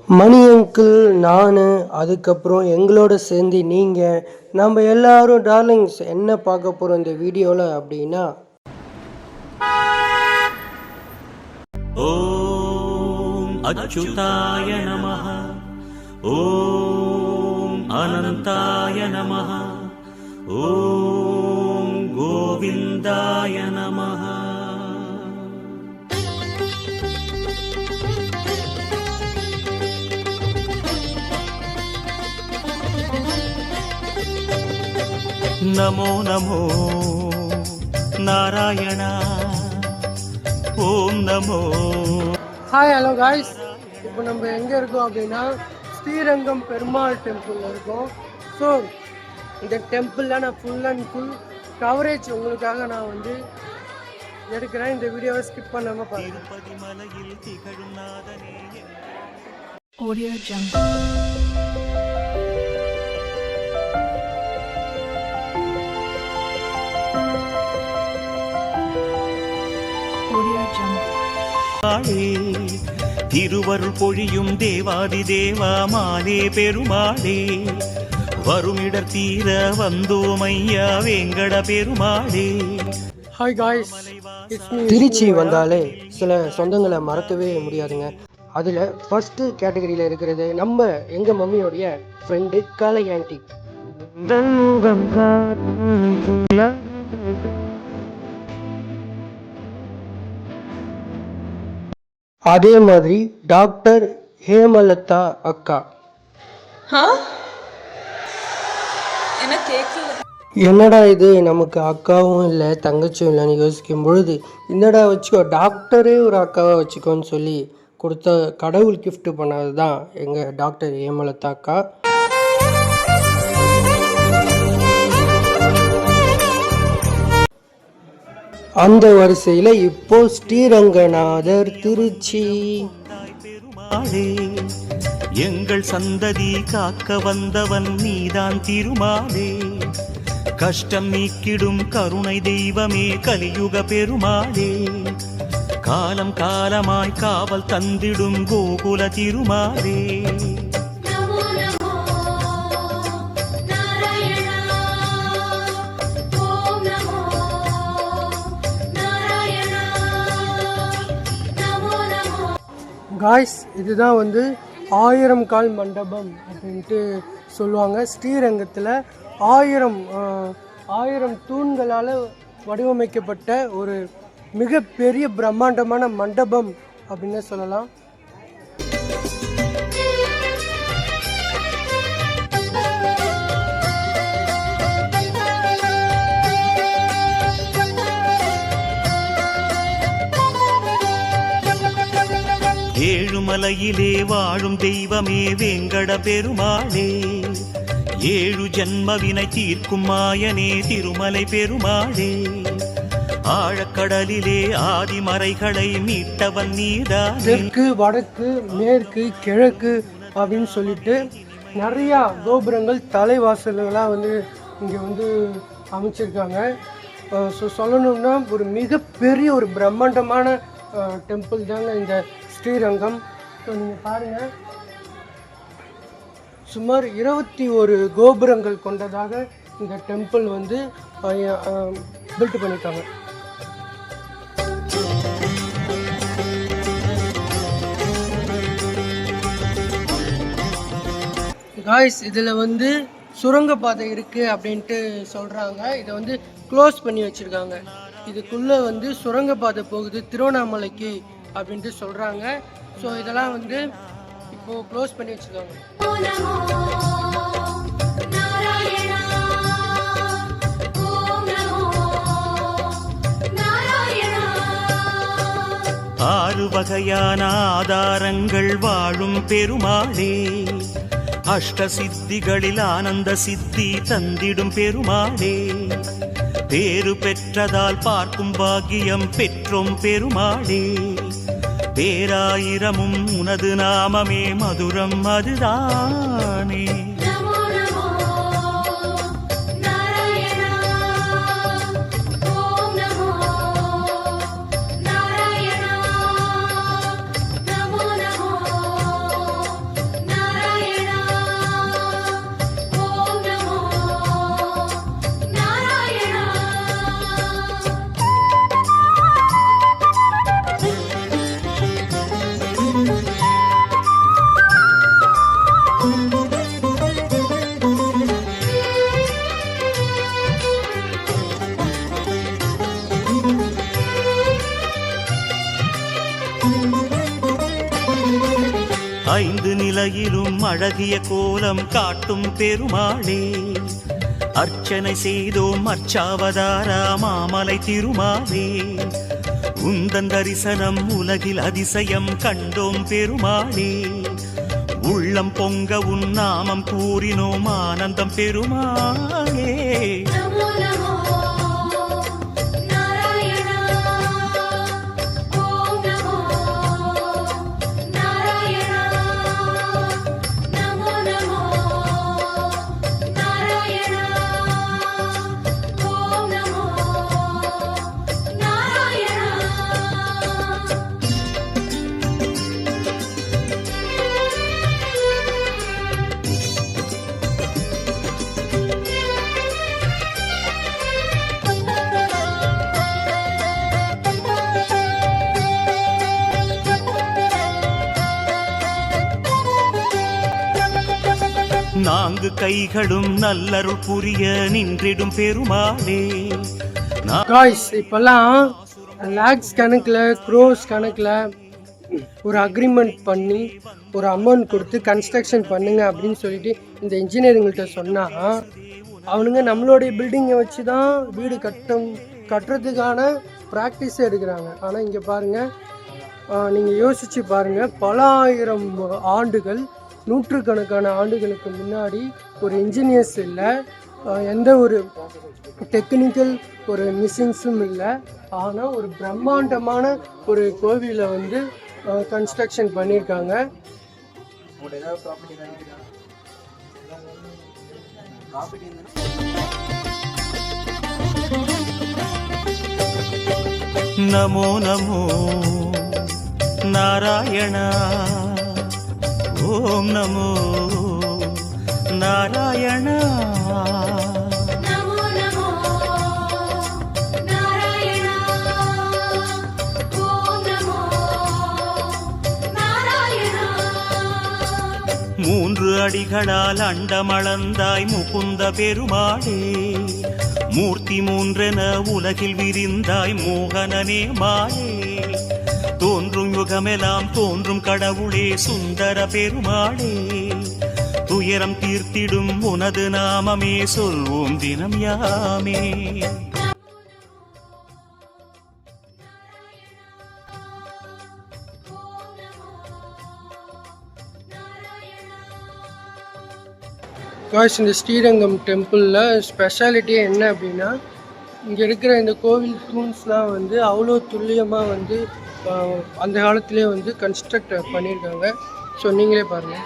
மணி uncle, நான், அதுக்கப்புறம் எங்களோட சேர்ந்து நீங்கள், நம்ம எல்லாரும் டார்லிங்ஸ் என்ன பார்க்க போகிறோம் இந்த வீடியோவில் அப்படின்னா, ஓம் அச்சுதாய நமஹ, ஓம் அனந்தாய நமஹ, ஓம் கோவிந்தாய நமஹ. நமோ நமோ நாராயண, ஓம் நமோ. Hi, hello guys. இப்போ நம்ம எங்கே இருக்கோம் அப்படின்னா ஸ்ரீரங்கம் பெருமாள் டெம்பிளில் இருக்கோம். ஸோ இந்த டெம்பிளில் நான் ஃபுல் அண்ட் ஃபுல் கவரேஜ் உங்களுக்காக நான் வந்து எடுக்கிறேன். இந்த வீடியோவை ஸ்கிப் பண்ணாமல் பாருங்க. திருப்பதி மலையில் திகழும் நாதனே. Audio Jungle. திருவருள் பொழியும் தேவாதி தேவாமானே பெருமாளே, வருமிடர் தீர வந்தோமையா வேங்கட பெருமாளே. ஹாய் காய்ஸ், திருச்சி வந்தாலே சில சொந்தங்களை மறக்கவே முடியாதுங்க. அதில் ஃபஸ்ட்டு கேட்டகரியில் இருக்கிறது நம்ம எங்கள் மம்மியோடைய ஃப்ரெண்டு கலை ஆண்டி. அதே மாதிரி டாக்டர் ஹேமலதா அக்கா. என்னடா இது, நமக்கு அக்காவும் இல்லை தங்கச்சியும் இல்லைன்னு யோசிக்கும் பொழுது, என்னடா வச்சுக்கோ டாக்டரே ஒரு அக்காவை வச்சுக்கோன்னு சொல்லி கொடுத்த கடவுள் கிஃப்ட் பண்ணது தான் எங்கள் டாக்டர் ஹேமலதா அக்கா. அந்த வரிசையில் இப்போ ஸ்ரீரங்கநாதர் திருச்சி. எங்கள் சந்ததி காக்க வந்தவன் நீதான் திருமாலே, கஷ்டம் நீக்கிடும் கருணை தெய்வமே கலியுக பெருமாளே, காலம் காலமாய் காவல் தந்திடும் கோகுல திருமாலே. காய்ஸ், இதுதான் வந்து 1000 கால் மண்டபம் அப்படின்ட்டு சொல்லுவாங்க. ஸ்ரீரங்கத்தில் 1000 தூண்களால் வடிவமைக்கப்பட்ட ஒரு மிகப்பெரிய பிரம்மாண்டமான மண்டபம் அப்படின்னு சொல்லலாம். ஏழுமலையிலே வாழும் தெய்வமே வேங்கட பெருமாளே, ஏழு ஜன்மவினை தீர்க்கும் மாயனே திருமலை பெருமாளே, ஆழக்கடலிலே ஆதிமறைகளை மீட்டவன் நீதான். தெற்கு, வடக்கு, மேற்கு, கிழக்கு அப்படின்னு சொல்லிட்டு நிறையா கோபுரங்கள் தலைவாசல்களாக வந்து இங்கே வந்து அமைச்சிருக்காங்க. ஸோ சொல்லணும்னா ஒரு மிகப்பெரிய ஒரு பிரம்மாண்டமான டெம்பிள் தாங்க இந்த ஸ்ரீரங்கம். ஸோ நீங்கள் பாருங்கள், சுமார் 21 கோபுரங்கள் கொண்டதாக இந்த டெம்பிள் வந்து பில்ட் பண்ணியிருக்காங்க. காய்ஸ், இதில் வந்து சுரங்கப்பாதை இருக்குது அப்படின்ட்டு சொல்கிறாங்க. இதை வந்து க்ளோஸ் பண்ணி வச்சுருக்காங்க. இதுக்குள்ளே வந்து சுரங்கப்பாதை போகுது திருவண்ணாமலைக்கு அப்படின்ட்டு சொல்கிறாங்க. ஸோ இதெல்லாம் வந்து இப்போது க்ளோஸ் பண்ணி வச்சுருக்காங்க. ஆறு வகையான ஆதாரங்கள் வாழும் பெருமாளே, அஷ்ட சித்திகளில் ஆனந்த சித்தி தந்திடும் பெருமாளே, பேரு பெற்றதால் பார்க்கும் பாக்கியம் பெற்றோம் பெருமாளே, பேராயிரமும் உனது நாமமே மதுரம் அதுதானே. ஐந்து நிலையிலும் அழகிய கோலம் காட்டும் பெருமாளே அர்ச்சனை செய்தோம் அர்ச்சாவதாரா மாமலை திருமாலே உந்தன் தரிசனம் உலகில் அதிசயம் கண்டோம் பெருமாளே உள்ளம் பொங்க உன் நாமம் கூறினோம் ஆனந்தம் பெருமாளே நான்கு கைகளும் நல்லருள் புரிய நின்றிடும் பெருமாளே காய்ஸ் இப்போல்லாம் லேக்ஸ் கணக்கில் க்ரோஸ் கணக்கில் ஒரு அக்ரிமெண்ட் பண்ணி ஒரு அமௌண்ட் கொடுத்து கன்ஸ்ட்ரக்ஷன் பண்ணுங்க அப்படின்னு சொல்லிட்டு இந்த இன்ஜினியரிங்கள்கிட்ட சொன்னால் அவனுங்க நம்மளுடைய பில்டிங்கை வச்சு தான் வீடு கட்டுறதுக்கான ப்ராக்டிஸே எடுக்கிறாங்க. ஆனால் இங்கே பாருங்கள், நீங்கள் யோசித்து பாருங்கள், பல ஆயிரம் ஆண்டுகள் நூற்றுக்கணக்கான ஆண்டுகளுக்கு முன்னாடி ஒரு இன்ஜினியர்ஸ் இல்லை, எந்த ஒரு டெக்னிக்கல் ஒரு மிஷின்ஸும் இல்லை, ஆனால் ஒரு பிரம்மாண்டமான ஒரு கோவிலை வந்து கன்ஸ்ட்ரக்ஷன் பண்ணியிருக்காங்க. நமோ நமோ நாராயணா ஓம் நமோ நாராயணா மூன்று அடிகளால் அண்டமளந்தாய் முகுந்த பெருமாளே மூர்த்தி மூன்றென உலகில் விரிந்தாய் மோகனனே மாலே தோன்றும் யுகமெல்லாம் தோன்றும் கடவுளே சுந்தர பெருமாளே துயரம் தீர்த்திடும் உனது நாமமே சொல்வோம் தினம் யாமே. காய்ஸ், இந்த ஸ்ரீரங்கம் டெம்பிளில் ஸ்பெஷாலிட்டியே என்ன அப்படின்னா, இங்கே இருக்கிற இந்த கோவில் தூண்ஸ்லாம் வந்து அவ்வளோ துல்லியமாக வந்து அந்த காலத்திலே வந்து கன்ஸ்ட்ரக்ட் பண்ணியிருக்காங்க. ஸோ நீங்களே பாருங்கள்.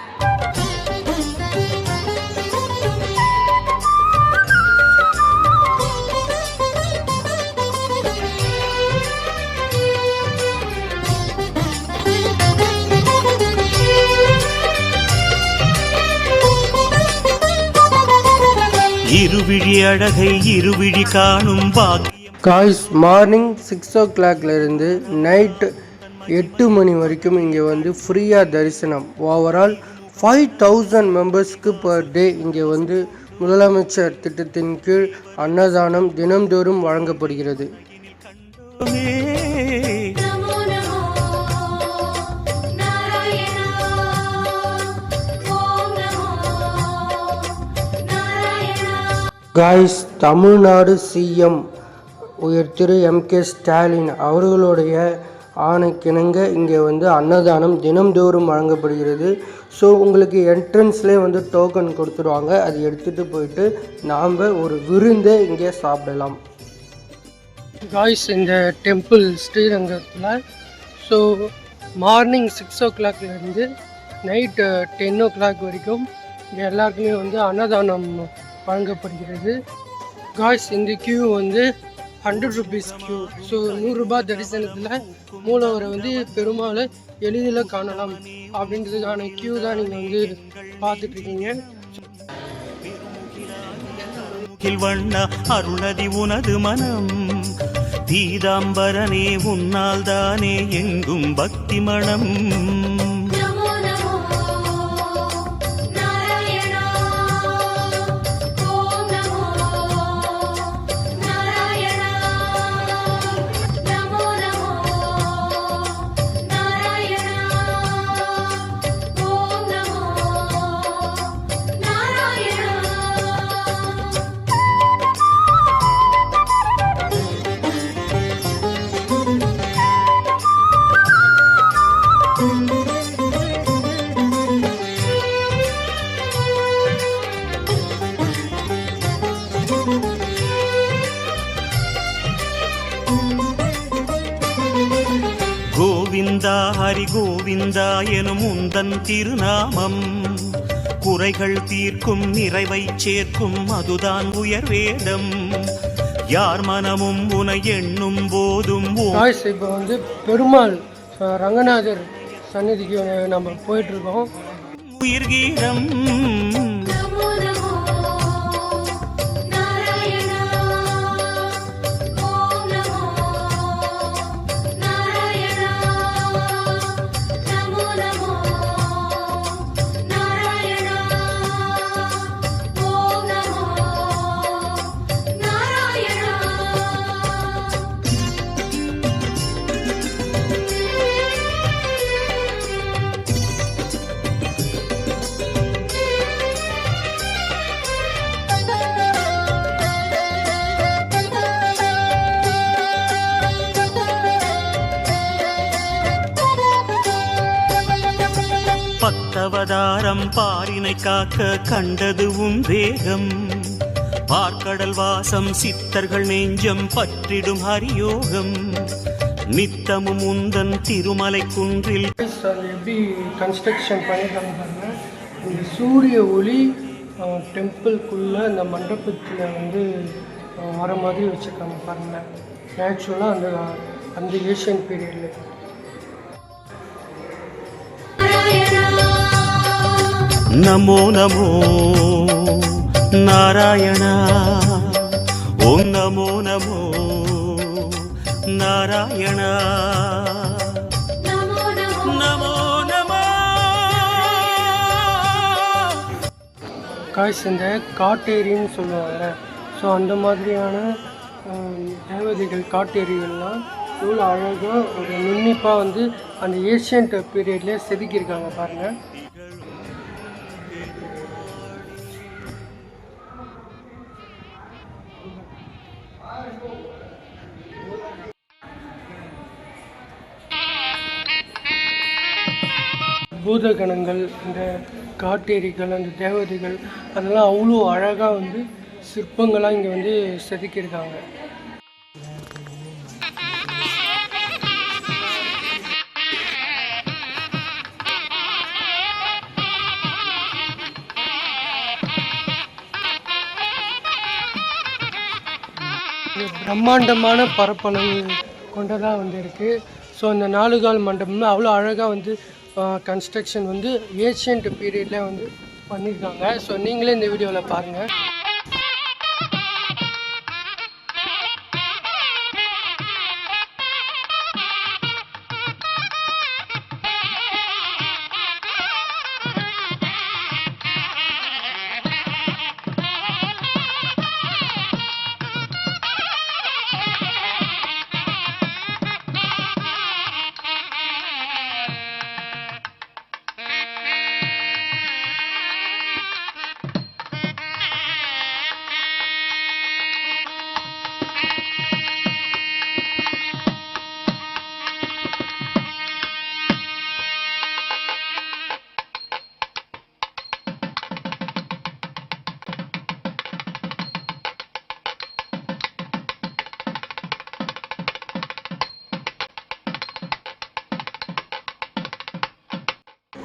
இருவிழி அழகை இருவிழி காணும் பாக்கியம். காய்ஸ், மார்னிங் 6 o'clock இருந்து நைட் 8 மணி வரைக்கும் இங்கே வந்து ஃப்ரீயாக தரிசனம். ஓவரால் 5000 மெம்பர்ஸ்க்கு பர் டே இங்கே வந்து முதலமைச்சர் திட்டத்தின் கீழ் அன்னதானம் தினம்தோறும் வழங்கப்படுகிறது. காய்ஸ், தமிழ்நாடு சிஎம் உயர் திரு MK ஸ்டாலின் அவர்களுடைய ஆணைக்கிணங்க இங்கே வந்து அன்னதானம் தினம்தோறும் வழங்கப்படுகிறது. ஸோ உங்களுக்கு என்ட்ரன்ஸ்லேயே வந்து டோக்கன் கொடுத்துருவாங்க, அது எடுத்துகிட்டு போயிட்டு நாம் ஒரு விருந்தை இங்கே சாப்பிடலாம். காய்ஸ், இந்த டெம்பிள் ஸ்ரீரங்கத்தில் ஸோ மார்னிங் 6 o'clock இருந்து நைட் 10 o'clock வரைக்கும் இங்கே எல்லாருக்குமே வந்து அன்னதானம் வழங்கப்படுகிறது. காய்ஸ், இந்த கியூ வந்து 100 rupees கியூ. ஸோ 100 ரூபாய் தரிசனத்தில் மூலவரை வந்து பெருமாளை எளிதில் காணலாம் அப்படின்றதுக்கான கியூ தான் நீங்கள் வந்து பார்த்துட்ருக்கீங்க. வண்ணா அருளதி உனது மனம் பீதாம்பரனே உன்னால் தானே எங்கும் பக்தி மனம். கோவிந்தா எனும் உந்தன் திருநாமம் குறைகள் தீர்க்கும் நிறைவை சேர்க்கும் அதுதான் உயர்வேடம் யார் மனமும் உனை எண்ணும் போதும் இப்போ வந்து பெருமாள் ரங்கநாதர் சந்நிதிக்கு நம்ம போயிட்டு இருக்கோம். உயிர் கீதம் பத்தவதாரம் பாரினை காக்க கண்டது உன் வேகம் பார்க்கடல் வாசம் சித்தர்கள் நெஞ்சம் பற்றிடும் ஹரியோகம் நித்தமும் உந்தன் திருமலை குன்றில் எப்படி கன்ஸ்ட்ரக்ஷன் பண்ணியிருக்காங்க பாருங்க. இந்த சூரிய ஒளி டெம்பிள்குள்ளே இந்த மண்டபத்தில் வந்து வர மாதிரி வச்சுருக்காங்க பாருங்கள். நேச்சுரலாக அந்த ஏஷியன் பீரியடில் நமோ நமோ நாராயணா ஓம் நமோ நமோ நாராயணா நமோ நமோ. காய்ஸ் இந்த காட்டேரின்னு சொல்லுவாங்க. ஸோ அந்த மாதிரியான தேவதைகள் காட்டேரிகள்லாம் இவ்வளோ அழகாக ஒரு நுண்ணிப்பாக வந்து அந்த ஏஷியன்ட் பீரியட்லேயே செதுக்கியிருக்காங்க பாருங்கள். பூதகணங்கள் இந்த காட்டேரிகள் அந்த தேவதைகள் அதெல்லாம் அவ்வளோ அழகாக வந்து சிற்பங்களாக இங்கே வந்து செதுக்கியிருக்காங்க. பிரம்மாண்டமான பரப்பளவு கொண்டதாக வந்து இருக்குது. ஸோ அந்த 4 கால் மண்டபம் அவ்வளோ அழகாக வந்து கன்ஸ்ட்ரக்ஷன் வந்து ஏஷியன்ட் பீரியடில் வந்து பண்ணியிருக்காங்க. ஸோ நீங்களே இந்த வீடியோவில் பாருங்கள்.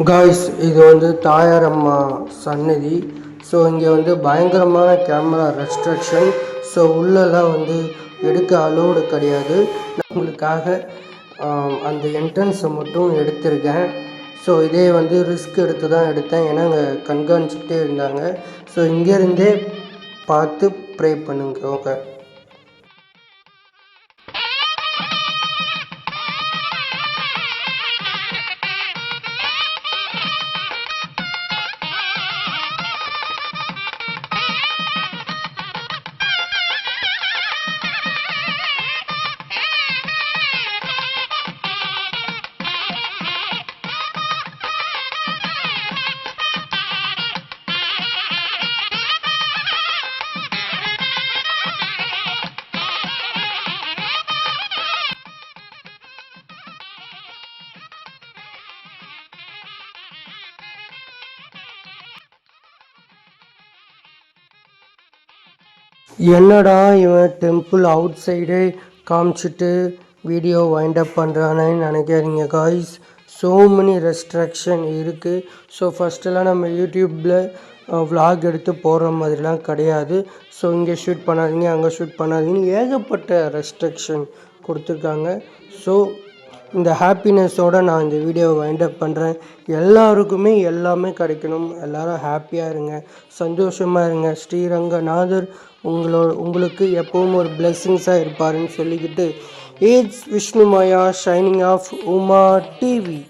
காய்ஸ் இது வந்து தாயாரம்மா சன்னதி. ஸோ இங்கே வந்து பயங்கரமான கேமரா ரெஸ்ட்ரிக்ஷன். ஸோ உள்ளெல்லாம் வந்து எடுக்க அலோடு கிடையாது. நம்மளுக்காக அந்த என்ட்ரன்ஸை மட்டும் எடுத்திருக்கேன். ஸோ இதே வந்து ரிஸ்க் எடுத்து தான் எடுத்தேன், ஏன்னா அங்கே கண்காணிச்சுக்கிட்டே இருந்தாங்க. ஸோ இங்கேருந்தே பார்த்து ப்ரே பண்ணுங்க. ஓகே. என்னடா இவன் டெம்பிள் அவுட் சைடே காமிச்சிட்டு வீடியோ வைண்ட் அப் பண்ணுறானேன்னு நினைக்காதீங்க காய்ஸ். ஸோ மெனி ரெஸ்ட்ரிக்ஷன் இருக்குது. ஸோ ஃபஸ்ட்டெல்லாம் நம்ம யூடியூப்பில் vlog எடுத்து போடுற மாதிரிலாம் கிடையாது. ஸோ இங்கே ஷூட் பண்ணாதீங்க, அங்கே ஷூட் பண்ணாதீங்கன்னு ஏகப்பட்ட ரெஸ்ட்ரிக்ஷன் கொடுத்துருக்காங்க. ஸோ இந்த ஹாப்பினஸோடு நான் இந்த வீடியோவை வைண்டப் பண்ணுறேன். எல்லாருக்குமே எல்லாமே கிடைக்கணும், எல்லோரும் ஹாப்பியாக இருங்க, சந்தோஷமாக இருங்க. ஸ்ரீரங்கநாதர் உங்களுக்கு எப்பவும் ஒரு பிளெஸ்ஸிங்ஸாக இருப்பாருன்னு சொல்லிக்கிட்டு, it's Vishnumaya shining of Uma TV.